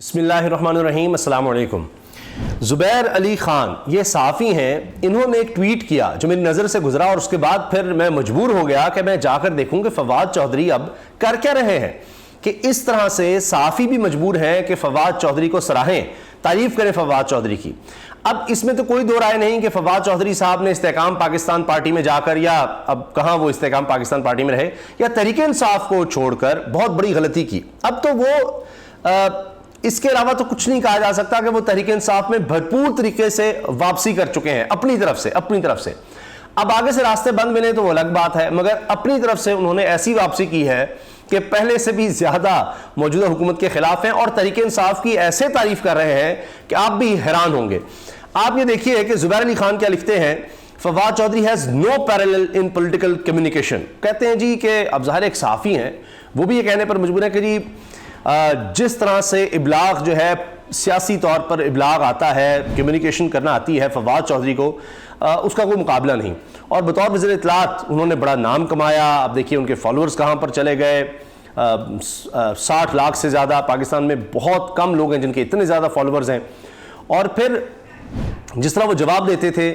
बिस्मिल्लाहिर्रहमानिर्रहीम, अस्सलाम वालेकुम। ज़ुबैर अली ख़ान ये सहाफ़ी हैं, इन्होंने एक ट्वीट किया जो मेरी नज़र से गुजरा और उसके बाद फिर मैं मजबूर हो गया कि मैं जाकर देखूं कि फवाद चौधरी अब कर क्या रहे हैं कि इस तरह से सहाफ़ी भी मजबूर हैं कि फवाद चौधरी को सराहें, तारीफ़ करें फवाद चौधरी की। अब इसमें तो कोई दो राय नहीं कि फवाद चौधरी साहब ने इस्तेकाम पाकिस्तान पार्टी में जाकर, या अब कहाँ वो इस्तेकाम पाकिस्तान पार्टी में रहे, या तहरीक इंसाफ को छोड़कर बहुत बड़ी गलती की। अब तो वो इसके अलावा तो कुछ नहीं कहा जा सकता कि वो तहरीक इंसाफ में भरपूर तरीके से वापसी कर चुके हैं अपनी तरफ से। अब आगे से रास्ते बंद मिले तो वो अलग बात है, मगर अपनी तरफ से उन्होंने ऐसी वापसी की है कि पहले से भी ज्यादा मौजूदा हुकूमत के खिलाफ हैं और तहरीक इंसाफ की ऐसे तारीफ कर रहे हैं कि आप भी हैरान होंगे। आप ये देखिए कि ज़ुबैर अली खान क्या लिखते हैं, Fawad Chaudhry has no parallel in political communication. कहते हैं जी कि अब ज़ाहिर एक सहाफ़ी हैं, वो भी ये कहने पर मजबूर है कि जी जिस तरह से इबलाग जो है, सियासी तौर पर इबलाग आता है, कम्युनिकेशन करना आती है फवाद चौधरी को, उसका कोई मुकाबला नहीं। और बतौर वज़ीर इत्तलात उन्होंने बड़ा नाम कमाया। अब देखिए उनके फॉलोअर्स कहाँ पर चले गए, 60 लाख से ज़्यादा। पाकिस्तान में बहुत कम लोग हैं जिनके इतने ज़्यादा फॉलोअर्स हैं। और फिर जिस तरह वो जवाब देते थे,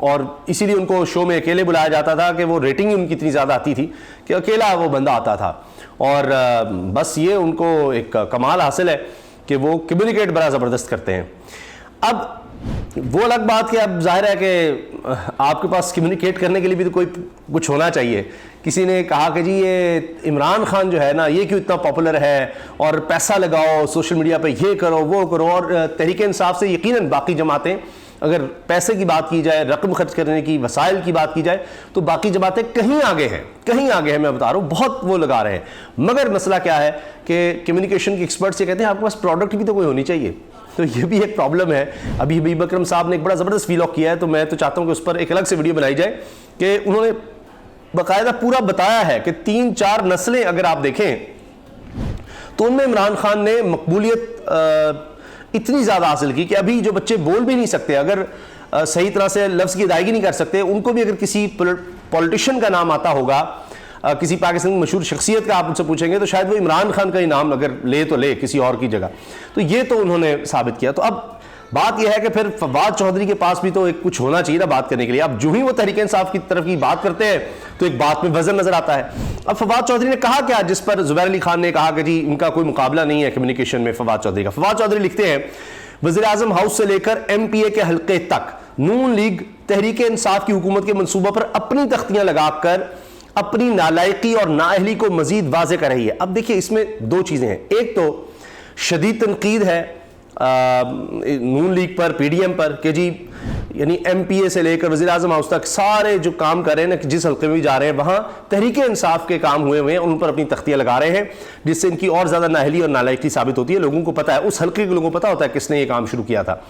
और इसीलिए उनको शो में अकेले बुलाया जाता था कि वो रेटिंग उनकी इतनी ज़्यादा आती थी कि अकेला वो बंदा आता था। और बस ये उनको एक कमाल हासिल है कि वो कम्युनिकेट बड़ा ज़बरदस्त करते हैं। अब वो अलग बात कि अब जाहिर है कि आपके पास कम्युनिकेट करने के लिए भी तो कोई कुछ होना चाहिए। किसी ने कहा कि जी ये इमरान खान जो है ना, ये क्यों इतना पॉपुलर है, और पैसा लगाओ सोशल मीडिया पे, ये करो वो करो। और तहरीक इंसाफ से यकीनन बाकी जमातें, अगर पैसे की बात की जाए, रकम खर्च करने की, वसाइल की बात की जाए, तो बाकी जमातें कहीं आगे हैं, मैं बता रहा हूँ, बहुत वो लगा रहे हैं। मगर मसला क्या है कि कम्युनिकेशन के एक्सपर्ट्स ये कहते हैं आपके पास प्रोडक्ट भी तो कोई होनी चाहिए। तो ये भी एक प्रॉब्लम है। अभी हबीब अकरम साहब ने एक बड़ा ज़बरदस्त वीलॉग किया है, तो मैं तो चाहता हूँ कि उस पर एक अलग से वीडियो बनाई जाए कि उन्होंने बाकायदा पूरा बताया है कि 3-4 नस्लें अगर आप देखें तो उनमें इमरान खान ने मकबूलियत इतनी ज़्यादा हासिल की कि अभी जो बच्चे बोल भी नहीं सकते, अगर सही तरह से लफ्ज़ की अदायगी नहीं कर सकते, उनको भी अगर किसी पॉलिटिशियन का नाम आता होगा, किसी पाकिस्तान की मशहूर शख्सियत का आप उनसे पूछेंगे तो शायद वो इमरान खान का ही नाम अगर ले तो ले किसी और की जगह। तो ये तो उन्होंने साबित किया। तो अब बात यह है कि फिर फवाद चौधरी के पास भी तो एक कुछ होना चाहिए ना बात करने के लिए। अब जो ही वो तहरीक इंसाफ की तरफ की बात करते हैं तो एक बात में वजन नजर आता है। अब फवाद चौधरी ने कहा क्या, जिस पर ज़ुबैर अली खान ने कहा कि जी इनका कोई मुकाबला नहीं है कम्युनिकेशन में फवाद चौधरी का। फवाद चौधरी लिखते हैं, वज़ीर आज़म हाउस से लेकर MPA के हल्के तक नून लीग तहरीक इंसाफ की हुकूमत के मनसूबों पर अपनी तख्तियां लगाकर अपनी नालायकी और नाअहली को मजीद वाज़े कर रही है। अब देखिए इसमें दो चीज़ें हैं। एक तो शदीद तनकीद है नून लीग पर, PDM पर, कि जी यानी MPA से लेकर वज़ीर आज़म हाउस तक सारे जो काम कर रहे हैं ना, जिस हल्के में भी जा रहे हैं वहाँ तहरीक इंसाफ के काम हुए हैं, उन पर अपनी तख्तियाँ लगा रहे हैं, जिससे इनकी और ज़्यादा नाअहली और नालायकी साबित होती है। लोगों को पता है, उस हल्के के लोगों को पता होता है किसने ये काम शुरू किया था।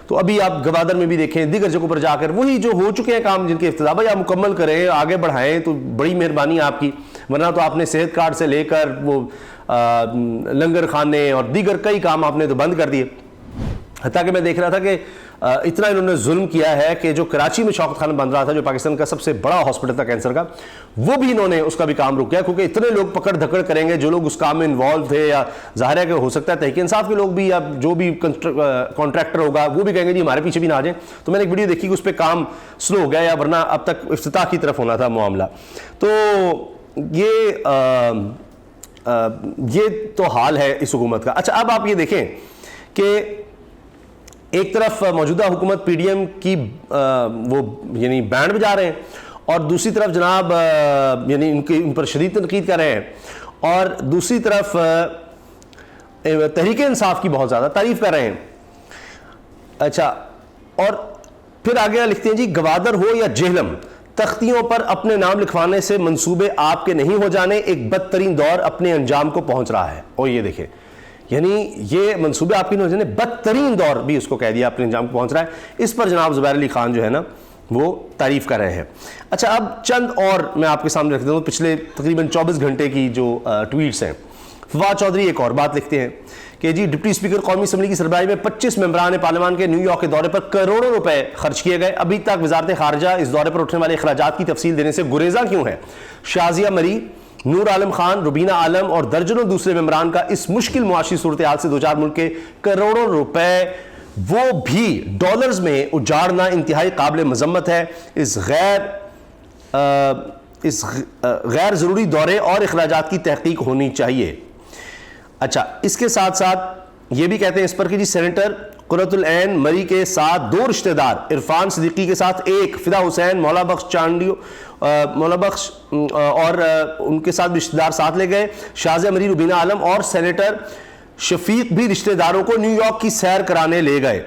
तो अभी आप गवादर में भी देखें, दीगर जगहों पर जाकर वही जो हो चुके हैं काम, जिनके इफ्तिदा भाई आप मुकम्मल करें, आगे बढ़ाएं, तो बड़ी मेहरबानी आपकी। वरना तो आपने सेहत कार्ड से लेकर वो लंगर खाने और दीगर कई काम आपने तो बंद कर दिए। हत्ता कि मैं देख रहा था कि इतना इन्होंने जुल्म किया है कि जो कराची में शौकत खाना बन रहा था, जो पाकिस्तान का सबसे बड़ा हॉस्पिटल था कैंसर का, वो भी इन्होंने उसका भी काम रुक गया, क्योंकि इतने लोग पकड़ धकड़ करेंगे जो लोग उस काम में इन्वॉल्व थे, या जाहिर है कि हो सकता है तहरीक इंसाफ के लोग भी, या जो भी कॉन्ट्रैक्टर होगा वो भी कहेंगे जी हमारे पीछे भी ना आ जाए। तो मैंने एक वीडियो देखी कि उस पर काम स्लो हो गया, या वरना अब तक इफ्तिताह की तरफ होना था मामला। तो ये तो हाल है इस हुकूमत का। अच्छा, अब आप ये देखें कि एक तरफ मौजूदा हुकूमत PDM की वो यानी बैंड बजा रहे हैं, और दूसरी तरफ जनाब यानी उन पर शदीद तनकीद कर रहे हैं, और दूसरी तरफ तहरीक इंसाफ की बहुत ज़्यादा तारीफ कर रहे हैं। अच्छा, और फिर आगे लिखते हैं जी, गवादर हो या जेहलम, तख्तियों पर अपने नाम लिखवाने से मंसूबे आपके नहीं हो जाने, एक बदतरीन दौर अपने अंजाम को पहुंच रहा है। और ये देखें, यानी ये मंसूबे आपके नहीं हो जाने, बदतरीन दौर भी उसको कह दिया अपने अंजाम को पहुंच रहा है। इस पर जनाब ज़ुबैर अली खान जो है ना वो तारीफ कर रहे हैं। अच्छा, अब चंद और मैं आपके सामने रख देता हूँ पिछले तकरीबन 24 घंटे की जो ट्वीट्स हैं। फवाद चौधरी एक और बात लिखते हैं कि जी डिप्टी स्पीकर कौमी असम्बली की सरबराही में 25 मेंबरान पार्लियामान के न्यूयॉर्क के दौरे पर करोड़ों रुपए खर्च किए गए। अभी तक वजारत खारजा इस दौरे पर उठने वाले अखराजात की तफसील देने से गुरेजा क्यों है। शाजिया मरी नूर आलम खान, रुबीना आलम और दर्जनों दूसरे मेंबरान का इस मुश्किल मुआशी सूरत हाल से दो चार मुल्क के करोड़ों रुपए वो भी डॉलर्स में उजाड़ना इंतहाई काबिल मजम्मत है। इस गैर ज़रूरी दौरे और अखराजात की तहकीक होनी चाहिए। अच्छा, इसके साथ साथ ये भी कहते हैं इस पर कि जी सेनेटर कुर्रतुल ऐन मरी के साथ दो रिश्तेदार, इरफान सिद्दीकी के साथ एक, फिदा हुसैन, मौला बख्श और उनके साथ रिश्तेदार साथ ले गए। शाज़िया मरी, रुबीना आलम और सेनेटर शफीक भी रिश्तेदारों को न्यूयॉर्क की सैर कराने ले गए।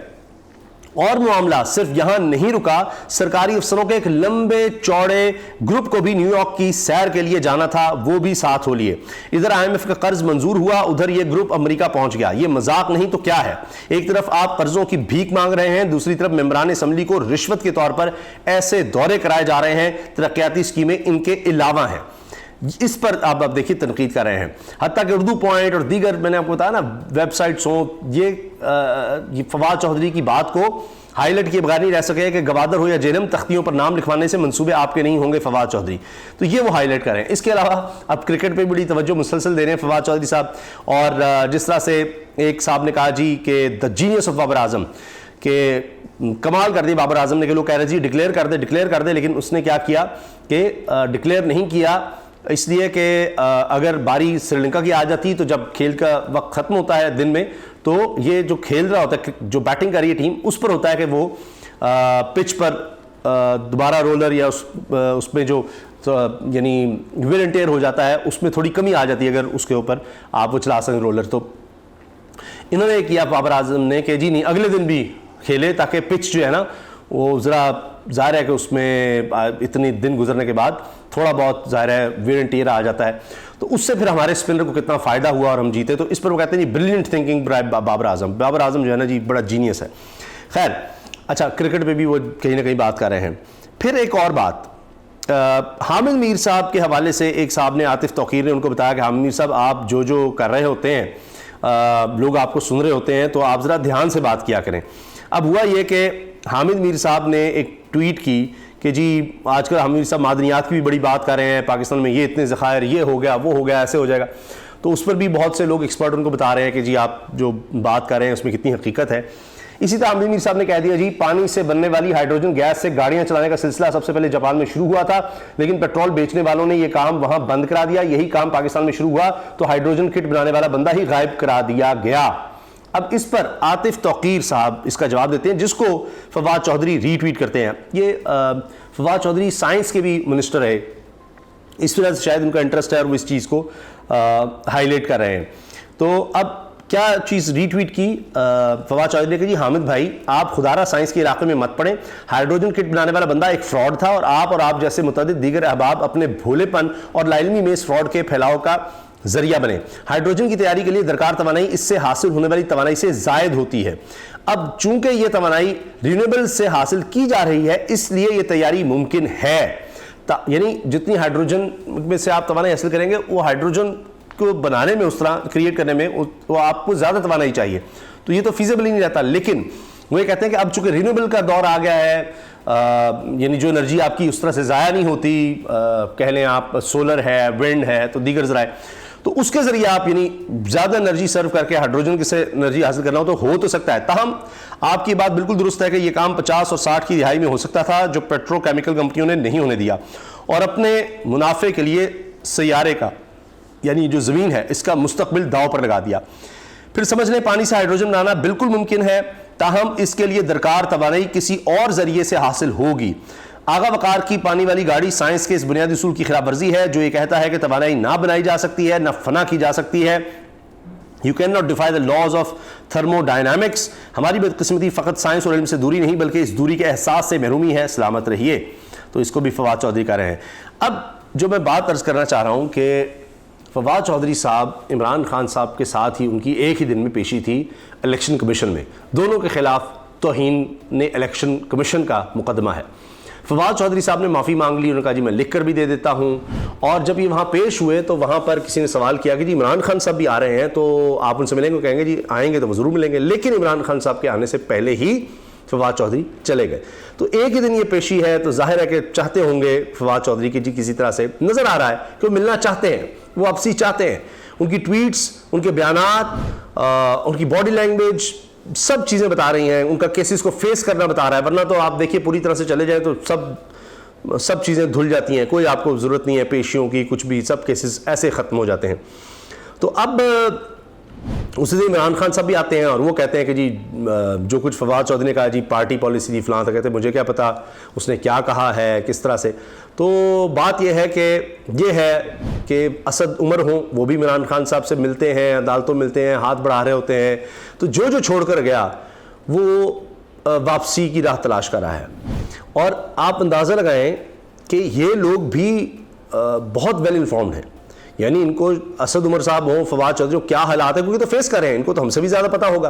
और मामला सिर्फ यहां नहीं रुका, सरकारी अफसरों के एक लंबे चौड़े ग्रुप को भी न्यूयॉर्क की सैर के लिए जाना था, वो भी साथ हो लिए। इधर IMF का कर्ज मंजूर हुआ, उधर ये ग्रुप अमेरिका पहुंच गया। ये मजाक नहीं तो क्या है? एक तरफ आप कर्जों की भीख मांग रहे हैं, दूसरी तरफ मेंबरान असम्बली को रिश्वत के तौर पर ऐसे दौरे कराए जा रहे हैं। तरक्याती स्कीमें इनके अलावा हैं। इस पर आप देखिए तनकीद कर रहे हैं। हत्ता कि उर्दू पॉइंट और दीगर मैंने आपको बताया ना वेबसाइट्स हों, ये फवाद चौधरी की बात को हाईलाइट किए बगैर नहीं रह सके कि गवादर हो या जेनम, तख्तियों पर नाम लिखवाने से मंसूबे आपके नहीं होंगे फवाद चौधरी। तो ये वो हाईलाइट कर रहे हैं। इसके अलावा अब क्रिकेट पे बड़ी तवज्जो मुसलसल दे रहे हैं फवाद चौधरी साहब। और जिस तरह से एक साहब ने कहा जी कि the genius of Babar Azam, के कमाल कर दी बाबर आजम ने, कि लोग कह रहे जी डिक्लेयर कर दे, लेकिन उसने क्या किया कि डिक्लेयर नहीं किया, इसलिए कि अगर बारी श्रीलंका की आ जाती तो जब खेल का वक्त खत्म होता है दिन में, तो ये जो खेल रहा होता है, जो बैटिंग कर रही है टीम, उस पर होता है कि वो पिच पर दोबारा रोलर या उसमें जो यानी वियर एंड टेयर हो जाता है, उसमें थोड़ी कमी आ जाती है अगर उसके ऊपर आप वो चला सकें रोलर। तो इन्होंने किया बाबर आजम ने कि जी नहीं, अगले दिन भी खेले ताकि पिच जो है ना वो ज़रा ज़ाहिर है कि उसमें इतने दिन गुजरने के बाद थोड़ा बहुत ज़ाहिर है वियर एंड टियर आ जाता है, तो उससे फिर हमारे स्पिनर को कितना फ़ायदा हुआ और हम जीते। तो इस पर वो कहते हैं जी ब्रिलियंट थिंकिंग बाबर आजम जो है ना जी बड़ा जीनियस है। खैर, अच्छा, क्रिकेट पे भी वो कहीं ना कहीं बात कर रहे हैं। फिर एक और बात, हामिद मीर साहब के हवाले से एक साहब ने, आतिफ तौकीर ने उनको बताया कि हामिद मीर साहब आप जो कर रहे होते हैं, लोग आपको सुन रहे होते हैं, तो आप ज़रा ध्यान से बात किया करें। अब हुआ ये कि हामिद मीर साहब ने एक ट्वीट की कि जी आजकल हामिद मीर साहब मादनियात की भी बड़ी बात कर रहे हैं, पाकिस्तान में ये इतने ज़खायर, ये हो गया, वो हो गया, ऐसे हो जाएगा। तो उस पर भी बहुत से लोग एक्सपर्ट उनको बता रहे हैं कि जी आप जो बात कर रहे हैं उसमें कितनी हकीकत है। इसी तरह हामिद मीर साहब ने कह दिया जी पानी से बनने वाली हाइड्रोजन गैस से गाड़ियां चलाने का सिलसिला सबसे पहले जापान में शुरू हुआ था, लेकिन पेट्रोल बेचने वालों ने यह काम वहां बंद करा दिया। यही काम पाकिस्तान में शुरू हुआ तो हाइड्रोजन किट बनाने वाला बंदा ही गायब करा दिया गया। अब इस पर आतिफ तौकीर साहब इसका जवाब देते हैं, जिसको फवाद चौधरी रीट्वीट करते हैं। ये फवाद चौधरी साइंस के भी मिनिस्टर है, इस वजह से शायद उनका इंटरेस्ट है और वो इस चीज़ को हाईलाइट कर रहे हैं। तो अब क्या चीज़ रीट्वीट की फवाद चौधरी ने कि जी हामिद भाई आप खुदारा साइंस के इलाके में मत पड़ें, हाइड्रोजन किट बनाने वाला बंदा एक फ्रॉड था और आप जैसे मुतअद्दिद दीगर अहबाब अपने भोलेपन और लाइलमी में इस फ्रॉड के फैलाव का जरिया बने। हाइड्रोजन की तैयारी के लिए दरकार तवानाई इससे हासिल होने वाली तवानाई से जायद होती है। अब चूंकि यह तवानाई रिन्यूएबल से हासिल की जा रही है, इसलिए यह तैयारी मुमकिन है। यानी जितनी हाइड्रोजन में से आप तवानाई हासिल करेंगे, वो हाइड्रोजन को बनाने में, उस तरह क्रिएट करने में वो आपको ज्यादा तवानाई चाहिए, तो ये तो फिजिबल ही नहीं रहता। लेकिन वो ये कहते हैं कि अब चूंकि रिन्यूएबल का दौर आ गया है, यानी जो एनर्जी आपकी उस तरह से ज़ाया नहीं होती, कह लें आप सोलर है, विंड है, तो दीगर ज़राए, तो उसके ज़रिए आप यानी ज़्यादा एनर्जी सर्व करके हाइड्रोजन से एनर्जी हासिल करना हो तो सकता है। ताहम आपकी बात बिल्कुल दुरुस्त है कि यह काम 50 और 60 की दिहाई में हो सकता था, जो पेट्रोकेमिकल कंपनियों ने नहीं होने दिया और अपने मुनाफे के लिए सैयारे का, यानी जो ज़मीन है, इसका मुस्तकबिल दांव पर लगा दिया। फिर समझ लें पानी से हाइड्रोजन बनाना बिल्कुल मुमकिन है, ताहम इसके लिए दरकार तवानाई किसी और ज़रिए से हासिल होगी। आगा वकार की पानी वाली गाड़ी साइंस के इस बुनियादी उसूल की खिलाफ वर्जी है, जो ये कहता है कि तवानाई ना बनाई जा सकती है, ना फना की जा सकती है। You cannot defy the laws of thermodynamics. हमारी बदकिस्मती फ़कत साइंस और इल्म से दूरी नहीं, बल्कि इस दूरी के एहसास से महरूमी है। सलामत रहिए। तो इसको भी फवाद चौधरी कर रहे हैं। अब जो मैं बात अर्ज करना चाह रहा हूँ कि फवाद चौधरी साहब इमरान खान साहब के साथ ही उनकी एक ही दिन में पेशी थी इलेक्शन कमीशन में, दोनों के खिलाफ तौहीन ने इलेक्शन कमीशन का मुकदमा है। फवाद चौधरी साहब ने माफ़ी मांग ली, उन्होंने कहा जी मैं लिख कर भी दे देता हूँ। और जब ये वहाँ पेश हुए तो वहाँ पर किसी ने सवाल किया कि जी इमरान खान साहब भी आ रहे हैं, तो आप उनसे मिलेंगे? कहेंगे जी आएंगे तो ज़रूर मिलेंगे, लेकिन इमरान खान साहब के आने से पहले ही फवाद चौधरी चले गए। तो एक ही दिन ये पेशी है, तो जाहिर है कि चाहते होंगे फवाद चौधरी की जी, किसी तरह से नज़र आ रहा है कि वो मिलना चाहते हैं, वो वापसी चाहते हैं। उनकी ट्वीट्स, उनके बयानात, उनकी बॉडी लैंग्वेज सब चीज़ें बता रही हैं, उनका केसेस को फेस करना बता रहा है। वरना तो आप देखिए पूरी तरह से चले जाए तो सब चीज़ें धुल जाती हैं, कोई आपको ज़रूरत नहीं है पेशियों की, कुछ भी, सब केसेस ऐसे ख़त्म हो जाते हैं। तो अब उसी दिन इमरान खान साहब भी आते हैं और वो कहते हैं कि जी जो कुछ फवाद चौधरी ने कहा जी पार्टी पॉलिसी थी फलां, तो कहते हैं मुझे क्या पता उसने क्या कहा है, किस तरह से। तो बात यह है कि असद उमर हों, वो भी इमरान खान साहब से मिलते हैं, अदालतों मिलते हैं, हाथ बढ़ा रहे होते हैं। तो जो छोड़ कर गया वो वापसी की राह तलाश कर रहा है। और आप अंदाज़ा लगाएं कि ये लोग भी बहुत वेल इन्फॉर्म्ड हैं, यानी इनको असद उमर साहब हो, फवाद चौधरी हो, क्या हालात है, क्योंकि तो फेस कर रहे हैं, इनको तो हमसे भी ज़्यादा पता होगा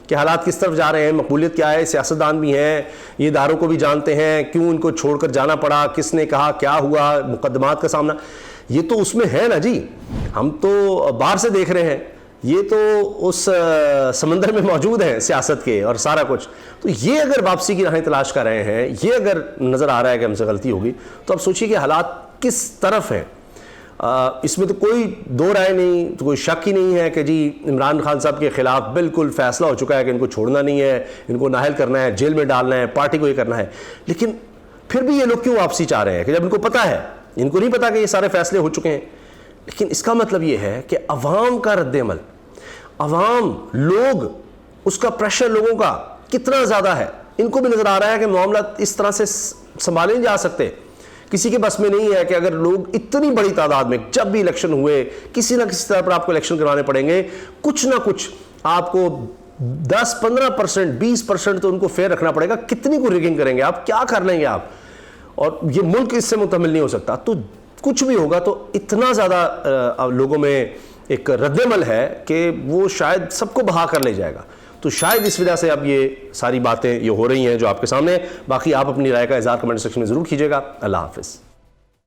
कि हालात किस तरफ जा रहे हैं, मकबूलियत क्या है, सियासतदान भी हैं, ये इदारों को भी जानते हैं, क्यों इनको छोड़कर जाना पड़ा, किसने कहा, क्या हुआ, मुकदमात का सामना, ये तो उसमें है ना जी। हम तो बाहर से देख रहे हैं, ये तो उस समंदर में मौजूद है सियासत के और सारा कुछ। तो ये अगर वापसी की राहें तलाश कर रहे हैं, ये अगर नज़र आ रहा है कि हमसे गलती होगी, तो अब सोचिए कि हालात किस तरफ हैं। इसमें तो कोई दो राय नहीं, तो कोई शक ही नहीं है कि जी इमरान खान साहब के ख़िलाफ़ बिल्कुल फ़ैसला हो चुका है कि इनको छोड़ना नहीं है, इनको नाहल करना है, जेल में डालना है, पार्टी को ये करना है। लेकिन फिर भी ये लोग क्यों वापसी चाह रहे हैं कि जब इनको पता है, इनको नहीं पता कि ये सारे फैसले हो चुके हैं। लेकिन इसका मतलब ये है कि अवाम का रद्द-ए-अमल, अवाम, लोग, उसका प्रेशर लोगों का कितना ज़्यादा है, इनको भी नज़र आ रहा है कि मामला इस तरह से संभाले नहीं जा सकते। किसी के बस में नहीं है कि अगर लोग इतनी बड़ी तादाद में जब भी इलेक्शन हुए, किसी ना किसी तरह पर आपको इलेक्शन करवाने पड़ेंगे, कुछ ना कुछ आपको 10-15%, 20% तो उनको फेयर रखना पड़ेगा। कितनी को रिगिंग करेंगे आप, क्या कर लेंगे आप, और ये मुल्क इससे मुतमिल नहीं हो सकता। तो कुछ भी होगा तो इतना ज़्यादा लोगों में एक रद्द-ए-अमल है कि वो शायद सबको बहा कर ले जाएगा। तो शायद इस वजह से अब ये सारी बातें ये हो रही हैं जो आपके सामने। बाकी आप अपनी राय का इज़हार कमेंट सेक्शन में ज़रूर कीजिएगा। अल्लाह हाफ़िज़।